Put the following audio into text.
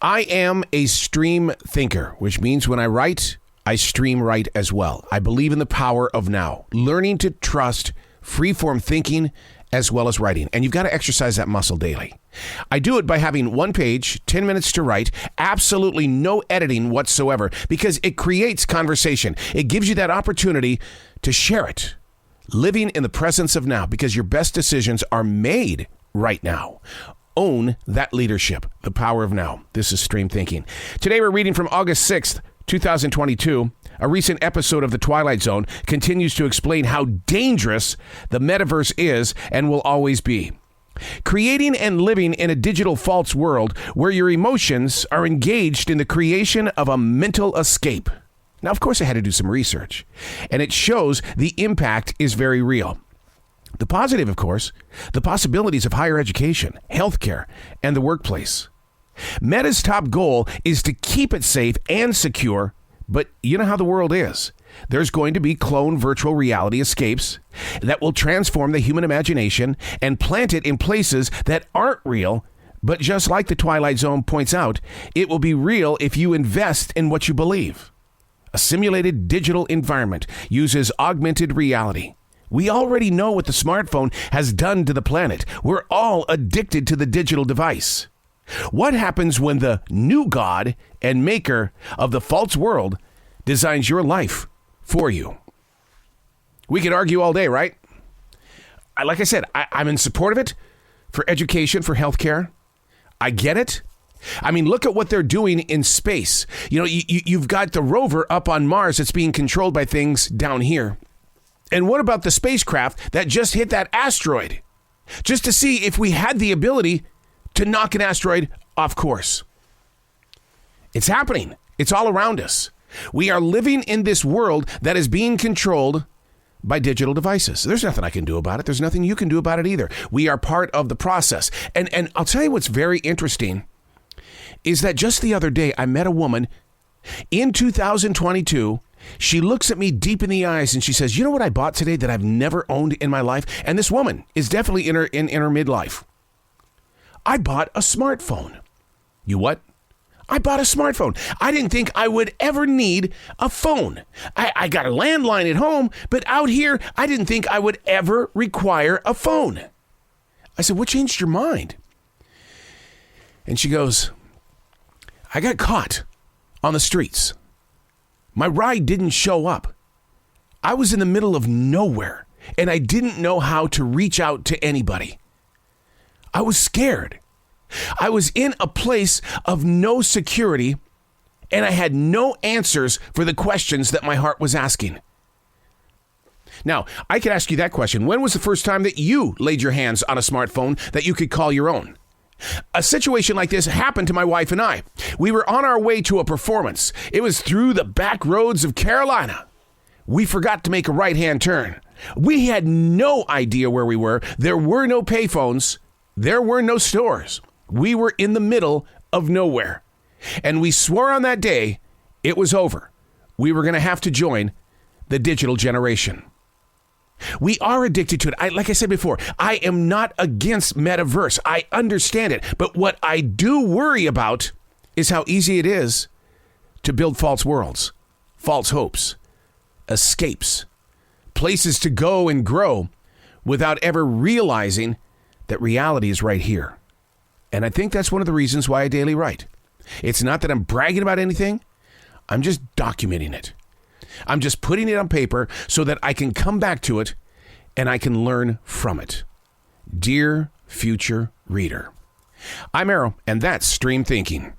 I am a stream thinker, which means when I write, I stream write as well. I believe in the power of now, learning to trust freeform thinking as well as writing. And you've got to exercise that muscle daily. I do it by having one page, 10 minutes to write, absolutely no editing whatsoever, because it creates conversation. It gives you that opportunity to share it. Living in the presence of now, because your best decisions are made right now. Own that leadership, the power of now. This is Stream Thinking. Today we're reading from August 6th, 2022. A recent episode of the Twilight Zone continues to explain how dangerous the metaverse is and will always be. Creating and living in a digital false world where your emotions are engaged in the creation of a mental escape. Now, of course, I had to do some research, and it shows the impact is very real. The positive, of course, the possibilities of higher education, healthcare, and the workplace. Meta's top goal is to keep it safe and secure, but you know how the world is. There's going to be clone virtual reality escapes that will transform the human imagination and plant it in places that aren't real. But just like the Twilight Zone points out, it will be real if you invest in what you believe. A simulated digital environment uses augmented reality. We already know what the smartphone has done to the planet. We're all addicted to the digital device. What happens when the new God and maker of the false world designs your life for you? We could argue all day, right? Like I said, I'm in support of it for education, for healthcare. I get it. I mean, look at what they're doing in space. You know, you've got the rover up on Mars that's being controlled by things down here. And what about the spacecraft that just hit that asteroid? Just to see if we had the ability to knock an asteroid off course. It's happening. It's all around us. We are living in this world that is being controlled by digital devices. There's nothing I can do about it. There's nothing you can do about it either. We are part of the process. And I'll tell you what's very interesting is that just the other day, I met a woman in 2022. She looks at me deep in the eyes and she says, you know what I bought today that I've never owned in my life? And this woman is definitely in her midlife. I bought a smartphone. You what? I bought a smartphone. I didn't think I would ever need a phone. I got a landline at home, but out here, I didn't think I would ever require a phone. I said, what changed your mind? And she goes, I got caught on the streets. My ride didn't show up. I was in the middle of nowhere, and I didn't know how to reach out to anybody. I was scared. I was in a place of no security, and I had no answers for the questions that my heart was asking. Now, I could ask you that question. When was the first time that you laid your hands on a smartphone that you could call your own? A situation like this happened to my wife and I. We were on our way to a performance. It was through the back roads of Carolina. We forgot to make a right-hand turn. We had no idea where we were. There were no payphones. There were no stores. We were in the middle of nowhere. And we swore on that day it was over. We were going to have to join the digital generation. We are addicted to it. Like I said before, I am not against metaverse. I understand it. But what I do worry about is how easy it is to build false worlds, false hopes, escapes, places to go and grow without ever realizing that reality is right here. And I think that's one of the reasons why I daily write. It's not that I'm bragging about anything. I'm just documenting it. I'm just putting it on paper so that I can come back to it and I can learn from it. Dear future reader, I'm Arrow, and that's Stream Thinking.